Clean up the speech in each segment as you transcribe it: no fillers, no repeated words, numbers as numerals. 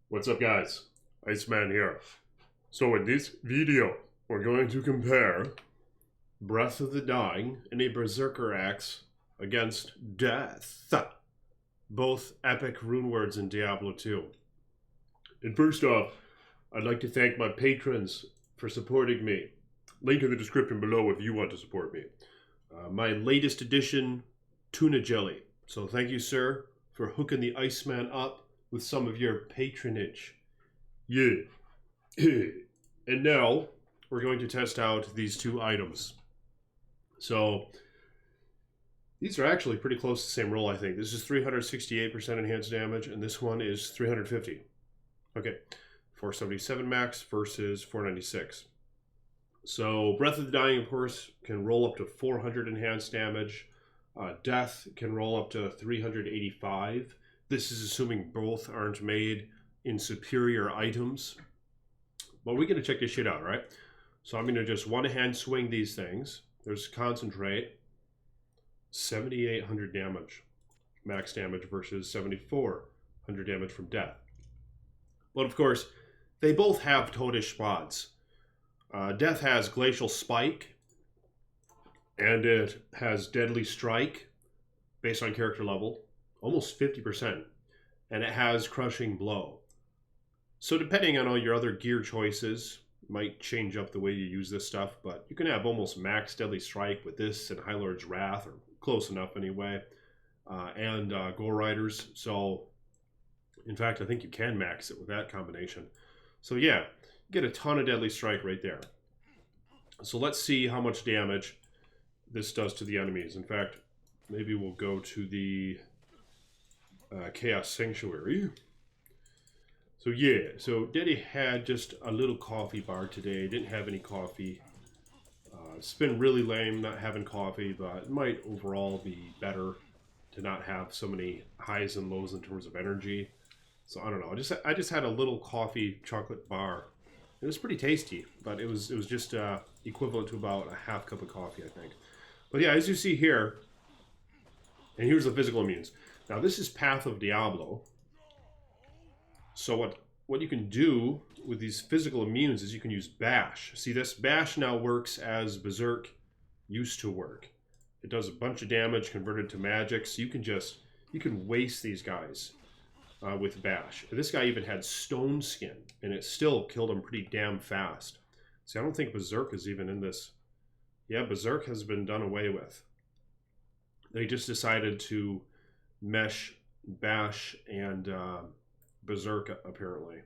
What's up, guys? Iceman here. So in this video, we're going to compare Breath of the Dying and a Berserker Axe against Death. Both epic runewords in Diablo 2. And first off, I'd like to thank my patrons for supporting me. Link in the description below if you want to support me. My latest edition, Tuna Jelly. So thank you, sir, for hooking the Iceman up with some of your patronage. Yeah. And now we're going to test out these two items. So these are actually pretty close to the same roll, I think. This is 368% enhanced damage, and this one is 350. Okay, 477 max versus 496. So Breath of the Dying, of course, can roll up to 400 enhanced damage. Death can roll up to 385. This is assuming both aren't made in superior items. But we're going to check this shit out, right? So I'm going to just one-hand swing these things. There's concentrate. 7,800 damage. Max damage versus 7,400 damage from Death. But of course, they both have toadish spots. Death has Glacial Spike. And it has Deadly Strike. Based on character level. Almost 50%. And it has Crushing Blow. So depending on all your other gear choices, might change up the way you use this stuff, but you can have almost max Deadly Strike with this and High Lord's Wrath, or close enough anyway, and Go Riders. So, in fact, I think you can max it with that combination. So yeah, get a ton of Deadly Strike right there. So let's see how much damage this does to the enemies. In fact, maybe we'll go to the Chaos Sanctuary. So yeah, so Daddy had just a little coffee bar today. Didn't have any coffee. It's been really lame not having coffee, but it might overall be better to not have so many highs and lows in terms of energy. So I don't know. I just had a little coffee chocolate bar. It was pretty tasty, but it was just equivalent to about a half cup of coffee, I think. But yeah, as you see here, and here's the physical immunes. Now this is Path of Diablo. So what you can do with these physical immunes is you can use Bash. See, this Bash now works as Berserk used to work. It does a bunch of damage converted to magic, so you can waste these guys with Bash. This guy even had Stone Skin, and it still killed him pretty damn fast. See, I don't think Berserk is even in this. Yeah, Berserk has been done away with. They just decided to mesh Bash and Berserk, apparently.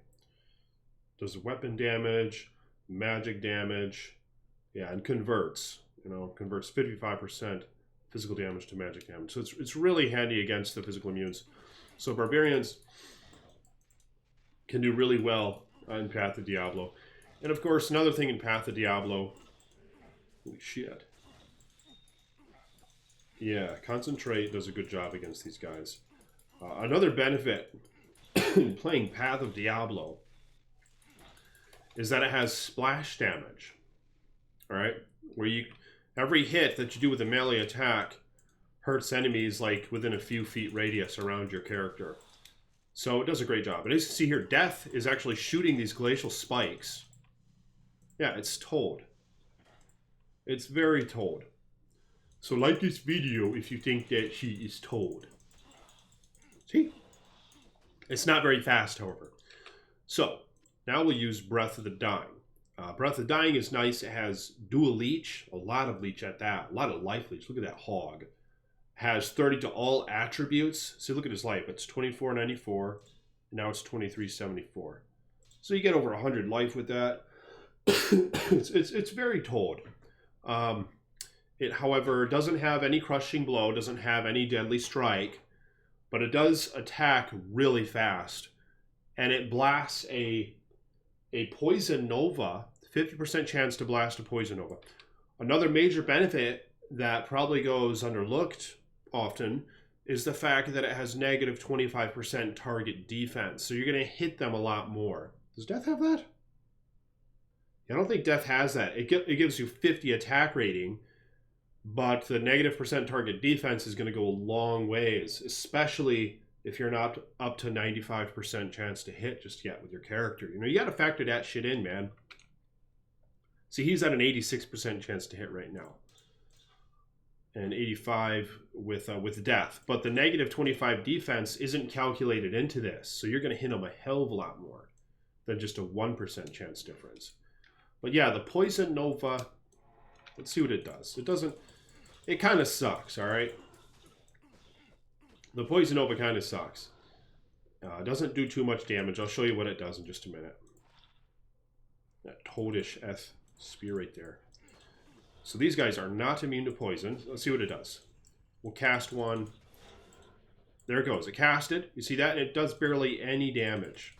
Does weapon damage, magic damage, yeah, and converts. Converts 55% physical damage to magic damage. So it's really handy against the physical immunes. So barbarians can do really well in Path of Diablo. And of course, another thing in Path of Diablo, holy shit. Yeah, Concentrate does a good job against these guys. Another benefit playing Path of Diablo is that it has splash damage. Alright? Where every hit that you do with a melee attack hurts enemies like within a few feet radius around your character. So it does a great job. And as you can see here, Death is actually shooting these glacial spikes. Yeah, it's told. It's very told. So like this video if you think that she is told. See? It's not very fast, however. So, now we'll use Breath of the Dying. Breath of the Dying is nice. It has dual leech, a lot of leech at that, a lot of life leech. Look at that hog. Has 30 to all attributes. See, look at his life. It's 2494. Now it's 2374. So you get over 100 life with that. it's very told. It, however, doesn't have any crushing blow, doesn't have any deadly strike, but it does attack really fast. And it blasts a Poison Nova, 50% chance to blast a Poison Nova. Another major benefit that probably goes underlooked often is the fact that it has negative 25% target defense. So you're going to hit them a lot more. Does Death have that? I don't think Death has that. It gives you 50 attack rating, but the negative % target defense is going to go a long ways, especially if you're not up to 95% chance to hit just yet with your character. You know, you got to factor that shit in, man. See, he's at an 86% chance to hit right now. And 85 with death. But the negative 25 defense isn't calculated into this. So you're going to hit him a hell of a lot more than just a 1% chance difference. But yeah, the Poison Nova, let's see what it does. It doesn't, it kind of sucks, all right? The Poison Nova kind of sucks. It doesn't do too much damage. I'll show you what it does in just a minute. That toadish S spear right there. So these guys are not immune to poison. Let's see what it does. We'll cast one. There it goes. It casted. You see that? It does barely any damage.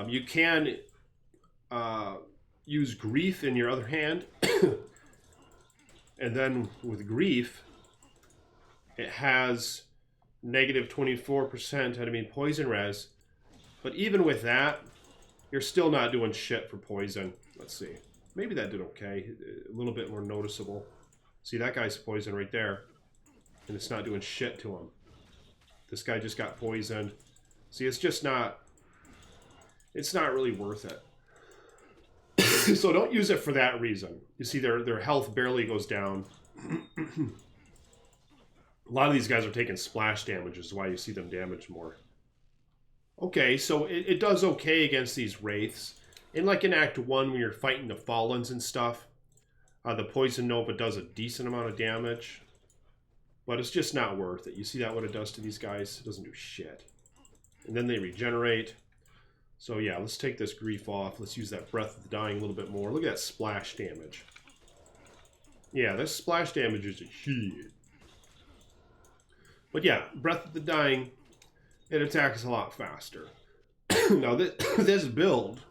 You can use Grief in your other hand. And then with Grief, it has negative 24% enemy poison res. But even with that, you're still not doing shit for poison. Let's see. Maybe that did okay. A little bit more noticeable. See, that guy's poisoned right there. And it's not doing shit to him. This guy just got poisoned. See, it's just not... It's not really worth it. So don't use it for that reason. You see, their health barely goes down. A lot of these guys are taking splash damage, which is why you see them damage more. Okay, so it does okay against these wraiths. In like in Act 1, when you're fighting the Fallens and stuff, the Poison Nova does a decent amount of damage. But it's just not worth it. You see that what it does to these guys? It doesn't do shit. And then they regenerate. So yeah, let's take this Grief off. Let's use that Breath of the Dying a little bit more. Look at that splash damage. Yeah, this splash damage is a shit. But yeah, Breath of the Dying, it attacks a lot faster. Now, this build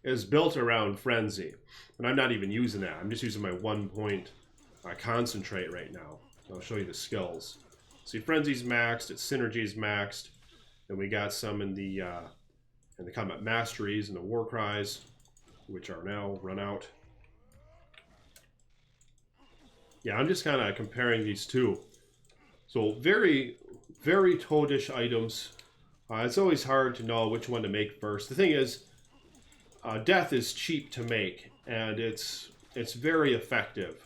is built around Frenzy. And I'm not even using that. I'm just using my 1 point concentrate right now. I'll show you the skills. See, Frenzy's maxed, its synergy's maxed, and we got some in the combat masteries and the war cries, which are now run out. Yeah, I'm just kind of comparing these two. So very, very toadish items. It's always hard to know which one to make first. The thing is, Death is cheap to make, and it's very effective.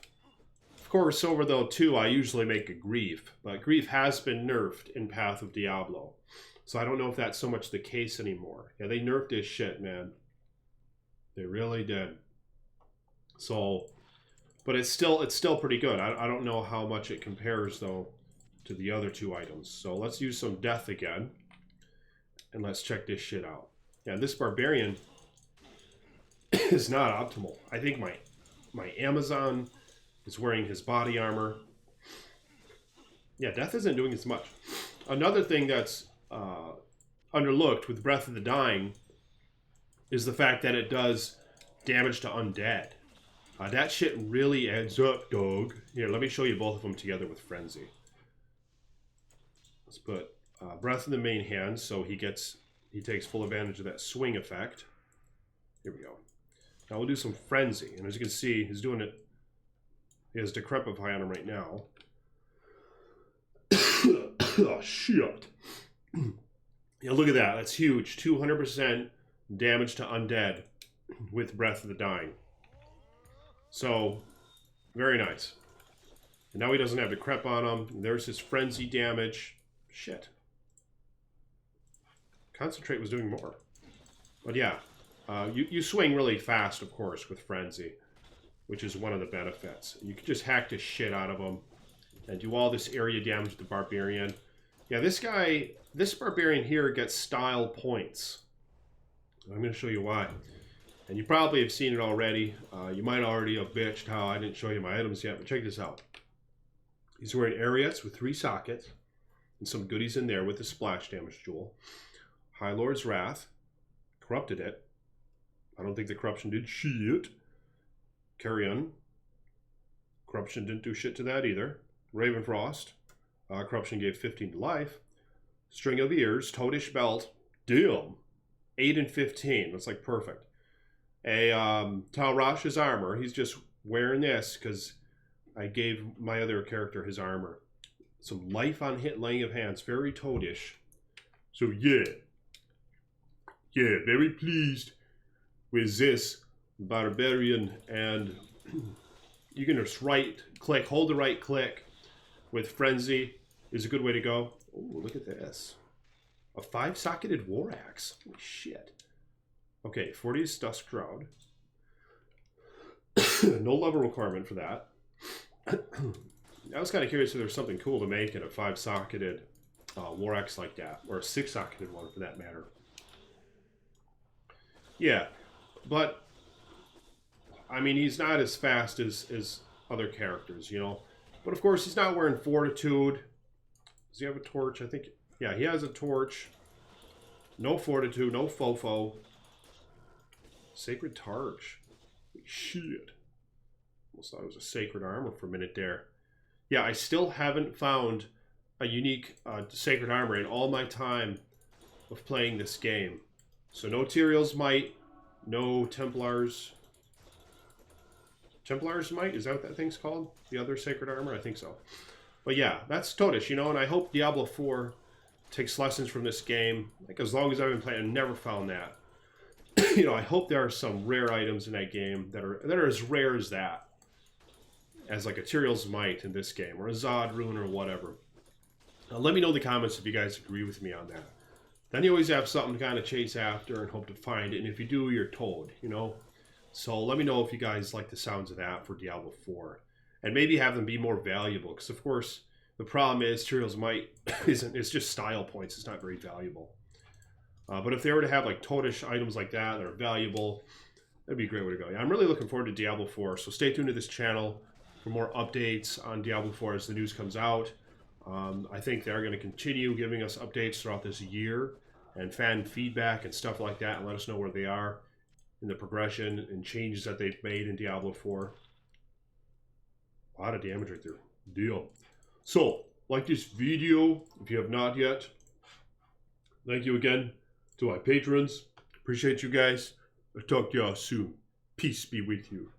Of course, over the 2, I usually make a Grief, but Grief has been nerfed in Path of Diablo. So I don't know if that's so much the case anymore. Yeah, they nerfed this shit, man. They really did. So, but it's still pretty good. I don't know how much it compares, though, to the other 2 items. So let's use some Death again. And let's check this shit out. Yeah, this Barbarian is not optimal. I think my Amazon is wearing his body armor. Yeah, Death isn't doing as much. Another thing that's underlooked with Breath of the Dying is the fact that it does damage to undead. That shit really adds up, dog. Here, let me show you both of them together with Frenzy. Let's put Breath in the main hand, so he takes full advantage of that swing effect. Here we go. Now we'll do some Frenzy, and as you can see, he's doing it. He has Decrepify on him right now. Oh, shit. Yeah, look at that. That's huge. 200% damage to undead with Breath of the Dying. So, very nice. And now he doesn't have Decrep on him. There's his Frenzy damage. Shit. Concentrate was doing more. But yeah, you swing really fast, of course, with Frenzy, which is one of the benefits. You can just hack the shit out of them and do all this area damage to the Barbarian. Yeah, this Barbarian here gets style points. I'm going to show you why. And you probably have seen it already. You might already have bitched how I didn't show you my items yet, but check this out. He's wearing Ariettes with 3 sockets, and some goodies in there with the splash damage jewel. High Lord's Wrath. Corrupted it. I don't think the corruption did shit. Carrion. Corruption didn't do shit to that either. Ravenfrost. Corruption gave 15 to life. String of Ears. Toadish Belt. Damn. 8 and 15. That's like perfect. Talrash's armor. He's just wearing this because I gave my other character his armor. Some life on hit, laying of hands. Very toadish. So yeah. Yeah, very pleased with this barbarian. And you can just right click, hold the right click with frenzy is a good way to go. Oh, look at this. A 5-socketed war axe. Holy shit. Okay, 40's Dust Crowd. No level requirement for that. I was kind of curious if there's something cool to make in a 5-socketed war axe like that, or a 6-socketed one for that matter. Yeah, but I mean, he's not as fast as other characters, you know. But of course, he's not wearing Fortitude. Does he have a torch? I think, yeah, he has a torch. No Fortitude, no Fofo. Sacred Targe. Shit. Almost thought it was a Sacred Armor for a minute there. Yeah, I still haven't found a unique Sacred Armor in all my time of playing this game. So no Tyrael's Might, no Templar's... Templar's Might? Is that what that thing's called? The other Sacred Armor? I think so. But yeah, that's toadish, you know, and I hope Diablo 4 takes lessons from this game. Like, as long as I've been playing, I've never found that. You know, I hope there are some rare items in that game that are as rare as that. As like a Tyrael's Might in this game, or a Zod Rune or whatever. Let me know in the comments if you guys agree with me on that. Then you always have something to kind of chase after and hope to find it, and if you do, you're told, you know? So let me know if you guys like the sounds of that for Diablo 4. And maybe have them be more valuable, because of course, the problem is Tyrael's Might it's just style points, it's not very valuable. But if they were to have like toadish items like that that are valuable, that'd be a great way to go. Yeah, I'm really looking forward to Diablo 4, so stay tuned to this channel for more updates on Diablo 4 as the news comes out. I think they're going to continue giving us updates throughout this year and fan feedback and stuff like that, and let us know where they are in the progression and changes that they've made in Diablo 4. A lot of damage right there. Deal. So, like this video if you have not yet. Thank you again to my patrons. Appreciate you guys. I'll talk to y'all soon. Peace be with you.